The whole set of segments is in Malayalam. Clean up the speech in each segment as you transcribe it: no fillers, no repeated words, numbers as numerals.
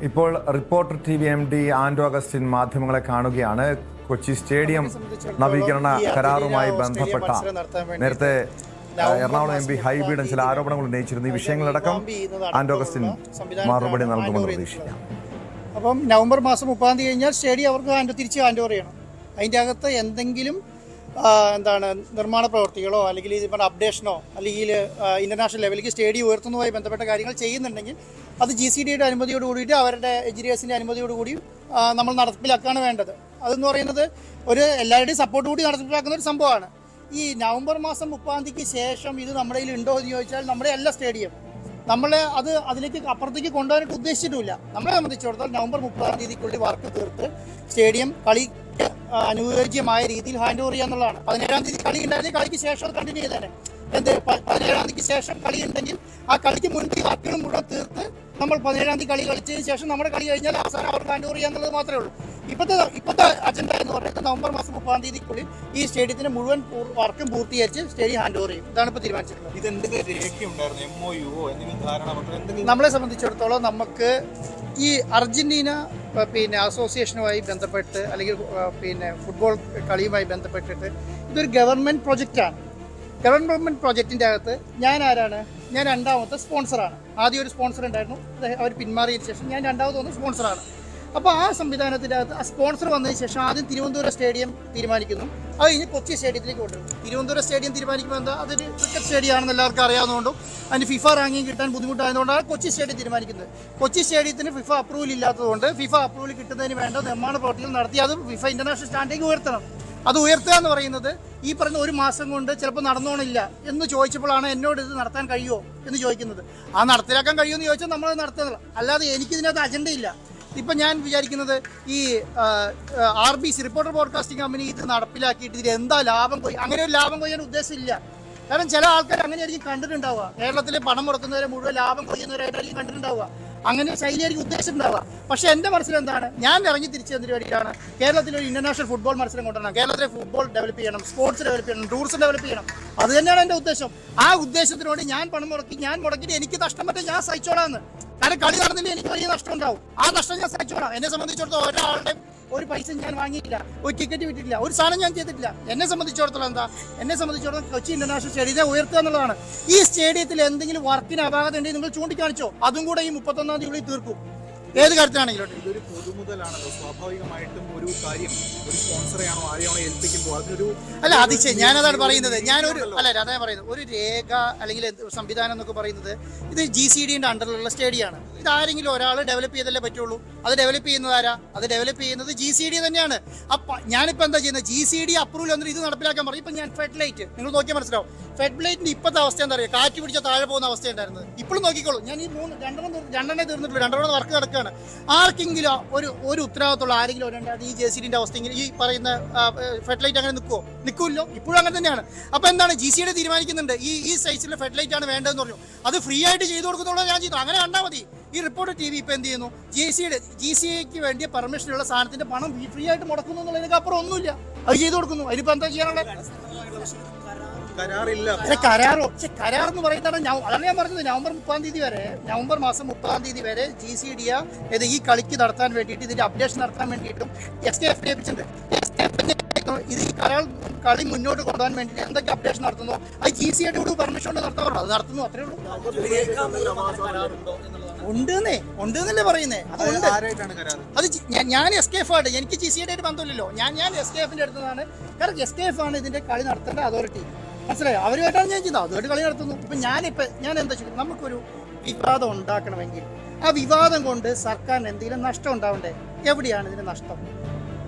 ഇപ്പോൾ reporter TV MD Andrew Augustine മാധ്യമങ്ങളെ കാണുകയാണ്. കൊച്ചി സ്റ്റേഡിയം നവീകരണ കരാറുമായി ബന്ധപ്പെട്ട നേരത്തെ എറണാകുളം MP ഹൈബീഡൻ ചില ആരോപണങ്ങൾ ഉന്നയിച്ചിരുന്നു. ഈ വിഷയങ്ങളടക്കം ആൻഡ്രൂ അഗസ്റ്റിൻ മറുപടി നൽകുമെന്ന് പ്രതീക്ഷിക്കാം. അപ്പം നവംബർ മാസം 30 കഴിഞ്ഞാൽ സ്റ്റേഡിയം അവർക്ക് തിരിച്ച് ഹാൻഡ് ഓവർ ചെയ്യണം. അതിൻ്റെ അകത്ത് എന്തെങ്കിലും നിർമ്മാണ പ്രവർത്തികളോ അല്ലെങ്കിൽ ഇതിപ്പോൾ അപ്ഡേഷനോ അല്ലെങ്കിൽ ഇൻ്റർനാഷണൽ ലെവലിലേക്ക് സ്റ്റേഡിയം ഉയർത്തുന്നതുമായി ബന്ധപ്പെട്ട കാര്യങ്ങൾ ചെയ്യുന്നുണ്ടെങ്കിൽ അത് GCDയുടെ അനുമതിയോട് കൂടിയിട്ട് അവരുടെ എഞ്ചിനീയേഴ്സിൻ്റെ അനുമതിയോടുകൂടി നമ്മൾ നടപ്പിലാക്കുകയാണ് വേണ്ടത്. അതെന്ന് പറയുന്നത് ഒരു എല്ലാവരുടെയും സപ്പോർട്ട് കൂടി നടപ്പിലാക്കുന്ന ഒരു സംഭവമാണ്. ഈ നവംബർ മാസം 30 ശേഷം ഇത് നമ്മുടെ കയ്യിൽ ഉണ്ടോ എന്ന് ചോദിച്ചാൽ നമ്മുടെ എല്ലാ സ്റ്റേഡിയം നമ്മളെ അതിലേക്ക് അപ്പുറത്തേക്ക് കൊണ്ടുപോകാനായിട്ട് ഉദ്ദേശിച്ചിട്ടില്ല. നമ്മളെ സംബന്ധിച്ചിടത്തോളം നവംബർ 30 വർക്ക് തീർത്ത് സ്റ്റേഡിയം കളി അനുയോജ്യമായ രീതിയിൽ ഹാൻഡ് ഓവർ ചെയ്യാന്നുള്ളതാണ്. 17-ാം തീയതി കളി ഉണ്ടായിരുന്നെങ്കിൽ കളിക്ക് ശേഷം അത് കണ്ടിന്യൂ ചെയ്തേനെ. 17-ാം തീയതിക്ക് ശേഷം കളി ഉണ്ടെങ്കിൽ ആ കളിക്ക് മുൻപ് വർക്കുകളും മുഴുവൻ തീർത്ത് നമ്മൾ 17-ാം തീയതി കളി കളിച്ചതിന് ശേഷം നമ്മുടെ കളി കഴിഞ്ഞാൽ അവസാനം അവർക്ക് ഹാൻഡ് ഓവർ ചെയ്യാന്നുള്ളത് മാത്രമേ ഉള്ളൂ. ഇപ്പോഴത്തെ അജണ്ട എന്ന് പറയുന്നത് നവംബർ മാസം 30 ഈ സ്റ്റേഡിയത്തിന്റെ മുഴുവൻ വർക്കും പൂർത്തീകരിച്ച് സ്റ്റേഡിയം ഹാൻഡ് ഓവർ ചെയ്യും. ഇതാണ് ഇപ്പോൾ തീരുമാനിച്ചിട്ടുള്ളത്. നമ്മളെ സംബന്ധിച്ചിടത്തോളം നമുക്ക് ഈ അർജന്റീന അസോസിയേഷനുമായി ബന്ധപ്പെട്ട് അല്ലെങ്കിൽ ഫുട്ബോൾ കളിയുമായി ബന്ധപ്പെട്ടിട്ട് ഇതൊരു ഗവൺമെൻറ് പ്രൊജക്റ്റാണ്. ഗവൺമെൻറ് പ്രൊജക്റ്റിൻ്റെ അകത്ത് ഞാൻ ആരാണ്? ഞാൻ രണ്ടാമത്തെ സ്പോൺസറാണ്. ആദ്യം ഒരു സ്പോൺസർ ഉണ്ടായിരുന്നു, അവർ പിന്മാറിയതിന് ശേഷം ഞാൻ രണ്ടാമത് വന്ന സ്പോൺസറാണ്. അപ്പോൾ ആ സംവിധാനത്തിൻ്റെ അകത്ത് ആ സ്പോൺസർ വന്നതിന് ശേഷം ആദ്യം തിരുവനന്തപുരം സ്റ്റേഡിയം തീരുമാനിക്കുന്നു. അത് കഴിഞ്ഞ് കൊച്ചി സ്റ്റേഡിയത്തിലേക്ക് കൊണ്ടുവരും. തിരുവനന്തപുരം സ്റ്റേഡിയം തീരുമാനിക്കുമ്പോൾ എന്താ, അതൊരു ക്രിക്കറ്റ് സ്റ്റേഡിയം ആണെന്ന് എല്ലാവർക്കും അറിയാവുന്നതുകൊണ്ടും അതിന് FIFA റാങ്കിങ് കിട്ടാൻ ബുദ്ധിമുട്ടായതുകൊണ്ടാണ് കൊച്ചി സ്റ്റേഡിയം തീരുമാനിക്കുന്നത്. കൊച്ചി സ്റ്റേഡിയത്തിന് FIFA അപ്രൂവൽ ഇല്ലാത്തതുകൊണ്ട് FIFA അപ്രൂവൽ കിട്ടുന്നതിന് വേണ്ട നിർമ്മാണ പ്രവർത്തികൾ നടത്തി അത് FIFA ഇൻ്റർനാഷണൽ സ്റ്റാൻഡിലേക്ക് ഉയർത്തണം. അത് ഉയർത്തുക എന്ന് പറയുന്നത് ഈ പറഞ്ഞ ഒരു മാസം കൊണ്ട് ചിലപ്പോൾ നടന്നോണില്ല എന്ന് ചോദിച്ചപ്പോഴാണ് എന്നോട് ഇത് നടത്താൻ കഴിയുമോ എന്ന് ചോദിക്കുന്നത്. ആ നടത്തിലാക്കാൻ കഴിയുമെന്ന് ചോദിച്ചാൽ നമ്മൾ നടത്തുന്നില്ല. അല്ലാതെ എനിക്കിതിനകത്ത് അജണ്ടയില്ല. ഇപ്പം ഞാൻ വിചാരിക്കുന്നത് ഈ RBC റിപ്പോർട്ടർ ബ്രോഡ്കാസ്റ്റിംഗ് കമ്പനി ഇത് നടപ്പിലാക്കിയിട്ട് ഇതിൽ എന്താ ലാഭം അങ്ങനെ ഒരു ലാഭം കൊയ്യാൻ ഉദ്ദേശമില്ല. കാരണം ചില ആൾക്കാർ അങ്ങനെയായിരിക്കും കണ്ടിട്ടുണ്ടാവുക. കേരളത്തിൽ പണം മുടക്കുന്നവരെ മുഴുവൻ ലാഭം കൊയ്യുന്നവരായിട്ടായിരിക്കും കണ്ടിട്ടുണ്ടാവുക. അങ്ങനെ ശൈലിയായിരിക്കും ഉദ്ദേശിച്ചിട്ടുണ്ടാവുക. പക്ഷേ എൻ്റെ മനസ്സിലെന്താണ്, ഞാൻ ഇറങ്ങി തിരിച്ചു തന്നൊരു വേണ്ടിയിട്ടാണ് കേരളത്തിലൊരു ഇൻ്റർനാഷണൽ ഫുട്ബോൾ മത്സരം കൊണ്ടുവരണം. കേരളത്തിലെ ഫുട്ബോൾ ഡെവലപ്പ് ചെയ്യണം, സ്പോർട്സ് ഡെവലപ്പ് ചെയ്യണം, ടൂറിസം ഡെവലപ്പ് ചെയ്യണം. അത് തന്നെയാണ് എൻ്റെ ഉദ്ദേശം. ആ ഉദ്ദേശത്തിനോട് ഞാൻ പണം മുടക്കിയിട്ട് എനിക്ക് നഷ്ടം പറ്റാൻ ഞാൻ സഹിച്ചോളാന്ന്. കാരണം കളി നടന്നില്ല, എനിക്ക് വലിയ നഷ്ടം ഉണ്ടാവും. ആ നഷ്ടം ഞാൻ സഹിച്ചോളാം. എന്നെ സംബന്ധിച്ചിടത്തോളം ഒരാളുടെ ഒരു പൈസ ഞാൻ വാങ്ങിയിട്ടില്ല, ഒരു ടിക്കറ്റ് വിട്ടിട്ടില്ല, ഒരു സാധനം ഞാൻ ചെയ്തിട്ടില്ല. എന്നെ സംബന്ധിച്ചിടത്തോളം കൊച്ചി ഇൻ്റർനാഷണൽ സ്റ്റേഡിയത്തെ ഉയർത്തുക എന്നുള്ളതാണ്. ഈ സ്റ്റേഡിയത്തിൽ എന്തെങ്കിലും വർക്കിന് അപാകത ഉണ്ടെങ്കിൽ നിങ്ങൾ ചൂണ്ടിക്കാണിച്ചോ, അതും കൂടെ ഈ 31-ാം തീയതി തീർക്കും. ഏത് കാര്യത്തിലാണെങ്കിലും ഇതൊരു പൊതുമുതലാണല്ലോ. സ്വാഭാവികമായിട്ടും ഒരു കാര്യം ഒരു സ്പോൺസറെയാണോ ആരെയാണോ ഏൽപ്പിക്കുമ്പോൾ അതിനൊരു ഞാനതാണ് പറയുന്നത്. അതാണ് പറയുന്നത്, ഒരു രേഖ അല്ലെങ്കിൽ സംവിധാനം എന്നൊക്കെ പറയുന്നത് ഇത് GCDയുടെ അണ്ടറിലുള്ള സ്റ്റേഡിയമാണ്. ഇത് ആരെങ്കിലും ഒരാൾ ഡെവലപ്പ് ചെയ്തല്ലേ പറ്റുള്ളൂ. അത് ഡെവലപ്പ് ചെയ്യുന്നത് ആരാ? അത് ഡെവലപ്പ് ചെയ്യുന്നത് GCD തന്നെയാണ്. അപ്പം ഞാനിപ്പോൾ എന്താ ചെയ്യുന്നത്, GCD അപ്രൂവൽ വന്നിട്ട് ഇത് നടപ്പിലാക്കാൻ പറയും. ഇപ്പം ഞാൻ ഫെഡ്ലൈറ്റ് നിങ്ങൾ നോക്കിയാൽ മനസ്സിലാവും. ഫെഡ്ലൈറ്റിൻ്റെ ഇപ്പോഴത്തെ അവസ്ഥ എന്താ പറയുക, കാറ്റ് പിടിച്ചാൽ താഴെ പോകുന്ന അവസ്ഥ ഉണ്ടായിരുന്നത്. ഇപ്പോഴും നോക്കിക്കോളൂ. ഞാൻ ഈ രണ്ടെണ്ണേ തീർന്നിട്ടുള്ളൂ, 2 വർക്ക് നടക്കുകയാണ്. ആർക്കെങ്കിലും ഒരു ഉത്തരവാദിത്തമുള്ള ആരെങ്കിലും ഒരാണ്ട് ഈ GCDയുടെ അവസ്ഥ ഇങ്ങനെ ഈ പറയുന്ന ഫെഡ്ലൈറ്റ് അങ്ങനെ നിൽക്കുമല്ലോ. ഇപ്പോഴും അങ്ങനെ തന്നെയാണ്. അപ്പോൾ എന്താണ്, GCD തീരുമാനിക്കുന്നുണ്ട് ഈ സൈസിലെ ഫെഡ്ലൈറ്റ് ആണ് വേണ്ടതെന്ന് പറഞ്ഞു. അത് ഫ്രീ ആയിട്ട് ചെയ്തു കൊടുക്കുന്നുള്ളൂ. ഞാൻ ചെയ്തു, അങ്ങനെ കണ്ടാൽ മതി. ഈ റിപ്പോർട്ടർ TV ഇപ്പോൾ എന്ത് ചെയ്യുന്നു, GCAക്ക് വേണ്ടിയ പെർമിഷനുള്ള സാധനത്തിന്റെ പണം ഫ്രീ ആയിട്ട് മുടക്കുന്നു എന്നുള്ളതിനൊക്കെ അപ്പുറം ഒന്നുമില്ല. അത് ചെയ്തു കൊടുക്കുന്നു. അതിനിപ്പോൾ എന്താ ചെയ്യാനുള്ളത്? കരാർ എന്ന് പറയുന്നത് അതാണ് ഞാൻ പറഞ്ഞത്. നവംബർ മാസം 30 വരെ GCD ഈ കളിക്ക് നടത്താൻ വേണ്ടിയിട്ട് ഇതിന്റെ അപ്ഡേഷൻ നടത്താൻ വേണ്ടിയിട്ടും SKF ഏൽപ്പിച്ചിട്ടുണ്ട്. ഇത് ഈ കളി മുന്നോട്ട് കൊണ്ടുപോകാൻ വേണ്ടിയിട്ട് എന്തൊക്കെ അപ്ഡേഷൻ നടത്തുന്നു അത് GCD പെർമിഷൻ കൊണ്ട് നടത്താറുണ്ട്. അത് നടത്തുന്നു, അത്രേ ഉള്ളൂ. ഉണ്ടെന്നല്ലേ പറയുന്നേ. അത് ഞാൻ SKF ആണ്, എനിക്ക് GCD ആയിട്ട് ബന്ധമില്ലല്ലോ. ഞാൻ SKFന്റെ അടുത്തതാണ്. കാരണം SKF ആണ് ഇതിന്റെ കളി നടത്തേണ്ട അതോറിറ്റി. മനസ്സിലായോ? അവരുമായിട്ടാണ് ഞാൻ ചെയ്യുന്നത്. അതുമായിട്ട് കളി നടത്തുന്നു. ഇപ്പം ഞാൻ എന്താ ചെയ്യുന്നത്, നമുക്കൊരു വിവാദം ഉണ്ടാക്കണമെങ്കിൽ ആ വിവാദം കൊണ്ട് സർക്കാരിന് എന്തെങ്കിലും നഷ്ടം ഉണ്ടാവണ്ടേ? എവിടെയാണ് ഇതിന് നഷ്ടം?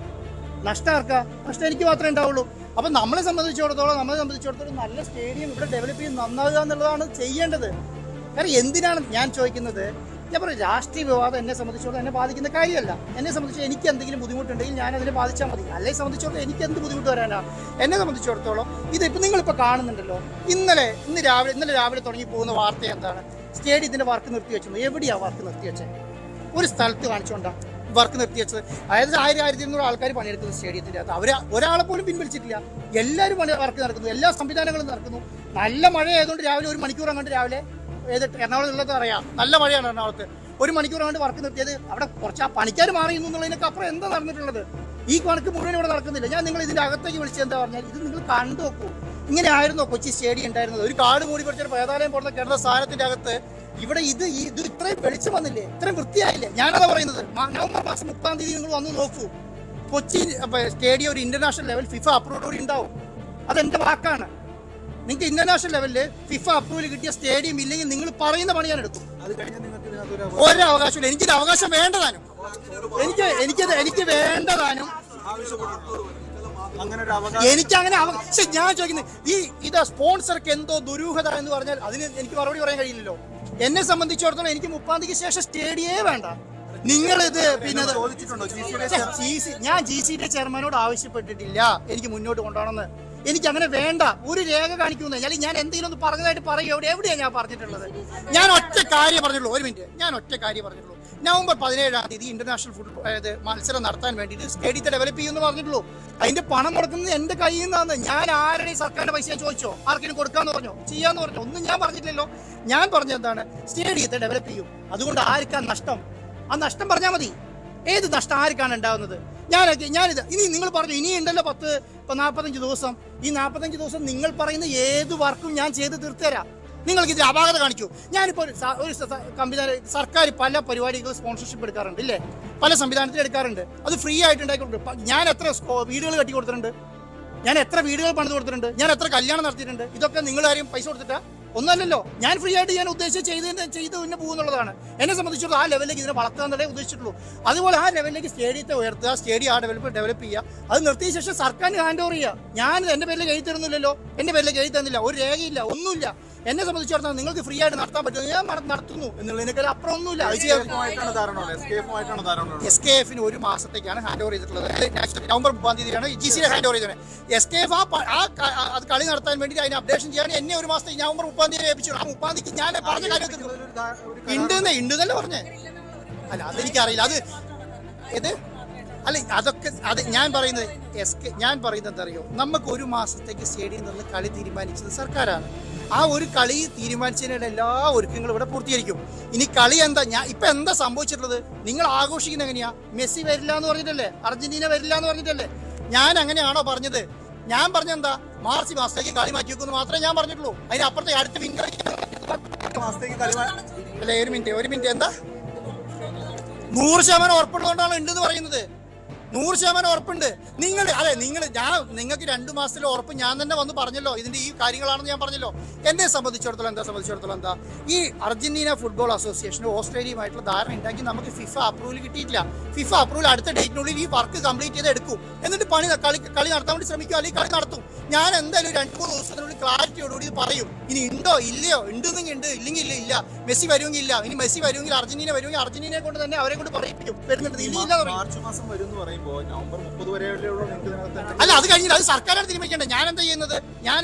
നഷ്ടം ആർക്കാ? നഷ്ടം എനിക്ക് മാത്രമേ ഉണ്ടാവുള്ളൂ. അപ്പം നമ്മളെ സംബന്ധിച്ചിടത്തോളം നല്ല സ്റ്റേഡിയം ഇവിടെ ഡെവലപ്പ് ചെയ്ത് നന്നാവുക എന്നുള്ളതാണ് ചെയ്യേണ്ടത്. കാരണം എന്തിനാണ് ഞാൻ ചോദിക്കുന്നത്, ഞാൻ പറയും രാഷ്ട്രീയ വിവാദം എന്നെ സംബന്ധിച്ചിടത്തോളം എന്നെ ബാധിക്കുന്ന കാര്യമല്ല. എന്നെ സംബന്ധിച്ച് എനിക്ക് എന്തെങ്കിലും ബുദ്ധിമുട്ടുണ്ടെങ്കിൽ ഞാൻ അതിനെ ബാധിച്ചാൽ മതി. അല്ലെ സംബന്ധിച്ചിടത്തോളം എനിക്ക് എന്ത് ബുദ്ധിമുട്ട് വരാനാണ്? എന്നെ സംബന്ധിച്ചിടത്തോളം ഇതിപ്പോൾ നിങ്ങളിപ്പോൾ കാണുന്നുണ്ടല്ലോ. ഇന്നലെ രാവിലെ തുടങ്ങി പോകുന്ന വാർത്ത എന്താണ്, സ്റ്റേഡിയത്തിൻ്റെ വർക്ക് നിർത്തിവെച്ചു. എവിടെയാണ് വർക്ക് നിർത്തിവെച്ചത്? ഒരു സ്ഥലത്ത് കാണിച്ചുകൊണ്ടാണ് വർക്ക് നിർത്തിവെച്ചത്. അതായത് 1000-1200 ആൾക്കാർ പണിയെടുക്കുന്ന സ്റ്റേഡിയത്തിൻ്റെ അകത്ത് ഒരാളെ പോലും പിൻവലിച്ചിട്ടില്ല. എല്ലാവരും വർക്ക് നടക്കുന്നു, എല്ലാ സംവിധാനങ്ങളും നടക്കുന്നു. നല്ല മഴ ആയതുകൊണ്ട് രാവിലെ 1 മണിക്കൂർ അങ്ങോട്ട് രാവിലെ എറണാകുളത്തുള്ളത് അറിയാം, നല്ല മഴയാണ് എറണാകുളത്ത്. 1 മണിക്കൂർ കൊണ്ട് വർക്ക് നിർത്തിയത് അവിടെ കുറച്ച് ആ പണിക്കാർ മാറി എന്നുള്ളതിനൊക്കെ അപ്പുറം എന്താ നടന്നിട്ടുള്ളത്? ഈ കണക്ക് മുഴുവൻ ഇവിടെ നടക്കുന്നില്ല. ഞാൻ നിങ്ങൾ ഇതിന്റെ അകത്തേക്ക് വിളിച്ചത് എന്താ പറഞ്ഞാൽ, ഇത് നിങ്ങൾ കണ്ടു നോക്കൂ. ഇങ്ങനെ ആയിരുന്നോ കൊച്ചി സ്റ്റേഡിയം ഉണ്ടായിരുന്നത്? ഒരു കാട് മൂടി കുറച്ചൊരു പേതാലയം പോലെ കിടന്ന സ്ഥാനത്തിന്റെ അകത്ത് ഇവിടെ ഇത് ഇത്രയും വെളിച്ചം വന്നില്ലേ, ഇത്രയും വൃത്തിയായില്ലേ? ഞാനതാ പറയുന്നത്. നവംബർ മാസം 30-ാം തീയതി നിങ്ങൾ വന്ന് നോക്കൂ. കൊച്ചി സ്റ്റേഡിയം ഒരു ഇന്റർനാഷണൽ ലെവൽ ഫിഫ അപ്രൂവോടുകൂടി ഉണ്ടാവും. അതെന്റെ വാക്കാണ്. നിങ്ങൾക്ക് ഇന്റർനാഷണൽ ലെവലില് ഫിഫ അപ്രൂവൽ കിട്ടിയ സ്റ്റേഡിയം ഇല്ലെങ്കിൽ നിങ്ങൾ പറയുന്ന പണി ഞാൻ എടുത്തു. ഒരു അവകാശമില്ല. എനിക്കൊരു അവകാശം വേണ്ടതാനും എനിക്ക് വേണ്ടതാനും എനിക്കങ്ങനെ ഞാൻ ചോദിക്കുന്നത് ഇത് സ്പോൺസർക്ക് എന്തോ ദുരൂഹത എന്ന് പറഞ്ഞാൽ അതിന് എനിക്ക് മറുപടി പറയാൻ കഴിയില്ലല്ലോ. എന്നെ സംബന്ധിച്ചിടത്തോളം എനിക്ക് 30-ാം തീയതിക്ക് ശേഷം സ്റ്റേഡിയേ വേണ്ട. നിങ്ങളിത് പിന്നെ ഞാൻ GCD ചെയർമാനോട് ആവശ്യപ്പെട്ടിട്ടില്ല എനിക്ക് മുന്നോട്ട് കൊണ്ടുപോകണമെന്ന്. എനിക്ക് അങ്ങനെ വേണ്ട. ഒരു രേഖ കാണിക്കുന്നു. ഞാൻ എന്തെങ്കിലും ഒന്ന് പറഞ്ഞതായിട്ട് പറയുക. എവിടെയാണ് ഞാൻ പറഞ്ഞിട്ടുള്ളത്? ഞാൻ ഒറ്റ കാര്യം പറഞ്ഞുള്ളൂ. ഒരു മിനിറ്റ്, ഞാൻ ഒറ്റ കാര്യം പറഞ്ഞുള്ളൂ. നവംബർ 17-ാം തീയതി ഇന്റർനാഷണൽ ഫുട്ബോൾ മത്സരം നടത്താൻ വേണ്ടിയിട്ട് സ്റ്റേഡിയത്തെ ഡെവലപ്പ് ചെയ്യുമെന്ന് പറഞ്ഞിട്ടുള്ളൂ. അതിന്റെ പണം മുടക്കുന്നത് എന്റെ കയ്യിൽ നിന്നാണ്. ഞാൻ ആരുടെയും സർക്കാരിന്റെ പൈസ ചോദിച്ചോ? ആർക്കെങ്കിലും കൊടുക്കാന്ന് പറഞ്ഞോ? ചെയ്യാന്ന് പറഞ്ഞോ? ഒന്നും ഞാൻ പറഞ്ഞിട്ടില്ലല്ലോ. ഞാൻ പറഞ്ഞത് എന്താണ്? സ്റ്റേഡിയത്തെ ഡെവലപ്പ് ചെയ്യും. അതുകൊണ്ട് ആർക്കാ നഷ്ടം? ആ നഷ്ടം പറഞ്ഞാൽ മതി. ഏത് നഷ്ടം ആർക്കാണ് ഉണ്ടാവുന്നത്? ഞാനിത് ഇനി നിങ്ങൾ പറഞ്ഞു ഇനി ഉണ്ടല്ലോ 45 ദിവസം. ഈ 45 ദിവസം നിങ്ങൾ പറയുന്ന ഏത് വർക്കും ഞാൻ ചെയ്ത് തീർത്തുതരാം. നിങ്ങൾക്ക് ഇത് അപാകത കാണിക്കൂ. ഞാനിപ്പോൾ ഒരു സർക്കാർ പല പരിപാടികൾ സ്പോൺസർഷിപ്പ് എടുക്കാറുണ്ട് ഇല്ലേ? പല സംവിധാനത്തിൽ എടുക്കാറുണ്ട്. അത് ഫ്രീ ആയിട്ട് ഉണ്ടാക്കിയിട്ടുണ്ട്. ഞാൻ എത്ര വീടുകൾ കെട്ടി കൊടുത്തിട്ടുണ്ട്? ഞാൻ എത്ര വീടുകൾ പണിത് കൊടുത്തിട്ടുണ്ട്? ഞാൻ എത്ര കല്യാണം നടത്തിയിട്ടുണ്ട്? ഇതൊക്കെ നിങ്ങൾ ആരും പൈസ കൊടുത്തിട്ടാ? ഒന്നല്ലല്ലോ. ഞാൻ ഫ്രീ ആയിട്ട് ഞാൻ ഉദ്ദേശിച്ച് ചെയ്ത് പിന്നെ പോകുന്നുള്ളതാണ്. എന്നെ സംബന്ധിച്ചിടത്തോളം ആ ലെവലിലേക്ക് ഇതിനെ വളർത്തുക എന്നേ ഉദ്ദേശിച്ചിട്ടുള്ളൂ. അതുപോലെ ആ ലെവലിലേക്ക് സ്റ്റേഡിയത്തെ ഉയർത്തുക, സ്റ്റേഡിയം ആ ഡെവലപ്പ് ചെയ്യുക. അത് നിർത്തിയ ശേഷം സർക്കാരിന് ഹാൻഡ് ഓവർ ചെയ്യുക. ഞാൻ എൻ്റെ പേരിലേക്ക് എഴുതി തരുന്നില്ലല്ലോ. എൻ്റെ പേരിലേക്ക് എഴുതി തന്നില്ല. ഒരു രേഖയില്ല, ഒന്നുമില്ല. എന്നെ സംബന്ധിച്ചിടത്തോളം നിങ്ങൾക്ക് ഫ്രീ ആയിട്ട് നടത്താൻ പറ്റും, ഞാൻ നടത്തുന്നു എന്നുള്ളതിനേക്കാൾ അപ്പുറം ഒന്നുമില്ല. SKF 1 മാസത്തേക്കാണ് ഹാൻഡ് ഓവർ ചെയ്തിട്ടുള്ളത്. നവംബർ 30-ാം തീയതിയാണ് GCD ഹാൻഡ് ഓവർ ചെയ്തത്. SKF അത് കളി നടത്താൻ വേണ്ടി അതിന് അപ്ഡേഷൻ ചെയ്യാൻ എന്നെ 1 മാസത്തേക്ക് നവംബർ 30-ാം തീയതി ഏൽപ്പിച്ചു. ആ 30-ാം തീയതി ഞാൻ പറഞ്ഞ കാര്യത്തിൽ ഉണ്ടെന്നല്ലേ പറഞ്ഞേ? അല്ല അതെനിക്കറിയില്ല. ഞാൻ പറയുന്നത് എന്താ അറിയോ? നമുക്ക് 1 മാസത്തേക്ക് സ്റ്റേഡിയം നിന്ന് കളി തീരുമാനിച്ചത് സർക്കാരാണ്. ആ ഒരു കളി തീരുമാനിച്ചതിനുള്ള എല്ലാ ഒരുക്കങ്ങളും ഇവിടെ പൂർത്തീകരിക്കും. ഇനി കളി ഇപ്പൊ എന്താ സംഭവിച്ചിട്ടുള്ളത്? നിങ്ങൾ ആഘോഷിക്കുന്നത് എങ്ങനെയാ? മെസ്സി വരില്ല എന്ന് പറഞ്ഞിട്ടല്ലേ? അർജന്റീന വരില്ല എന്ന് പറഞ്ഞിട്ടല്ലേ? ഞാൻ അങ്ങനെയാണോ പറഞ്ഞത്? ഞാൻ പറഞ്ഞെന്താ? മാർച്ച് മാസത്തേക്ക് കളി മാറ്റി വെക്കുമെന്ന് മാത്രമേ ഞാൻ പറഞ്ഞിട്ടുള്ളൂ. അതിനപ്പുറത്തെ അടുത്ത അല്ല ഒരു മിനിറ്റ് എന്താ 100% ഉറപ്പുള്ളതുകൊണ്ടാണ് ഉണ്ടെന്ന് പറയുന്നത്. 100% ഉറപ്പുണ്ട്. നിങ്ങൾക്ക് 2 മാസത്തിലെ ഉറപ്പ് ഞാൻ തന്നെ വന്ന് പറഞ്ഞല്ലോ. ഇതിന്റെ ഈ കാര്യങ്ങളാണെന്ന് ഞാൻ പറഞ്ഞല്ലോ. എന്നെ സംബന്ധിച്ചിടത്തോളം എന്താ ഈ അർജന്റീന ഫുട്ബോൾ അസോസിയേഷനും ഓസ്ട്രേലിയയുമായിട്ടുള്ള ധാരണ ഉണ്ടാക്കി നമുക്ക് ഫിഫ അപ്രൂവൽ കിട്ടിയിട്ടില്ല. ഫിഫ അപ്രൂവൽ അടുത്ത ഡേറ്റിനുള്ളിൽ ഈ വർക്ക് കംപ്ലീറ്റ് ചെയ്ത് എടുക്കും. എന്നിട്ട് കളി നടത്താൻ വേണ്ടി ശ്രമിക്കും, അല്ലെങ്കിൽ കളി നടത്തും. ഞാൻ എന്തായാലും 2-3 ദിവസത്തിനുള്ളിൽ ക്ലാരിറ്റിയോടുകൂടി ഇത് പറയും. ഇനി ഉണ്ടോ ഇല്ലയോ, ഉണ്ടെന്നെങ്കിൽ ഉണ്ട്, ഇല്ലെങ്കിൽ ഇല്ല. മെസ്സി വരുമെങ്കിൽ ഇല്ല. ഇനി മെസ്സി വരുമെങ്കിൽ അർജന്റീനയെ കൊണ്ട് തന്നെ അവരെ കൊണ്ട് പറയിപ്പിക്കും. മാർച്ച് മാസം വരും എന്ന് പറയുമ്പോൾ നവംബർ 30 വരെ അല്ല അത് കഴിഞ്ഞില്ല. അത് സർക്കാരാണ് തീരുമാനിക്കേണ്ടത്. ഞാൻ എന്താ ചെയ്യുന്നത്? ഞാൻ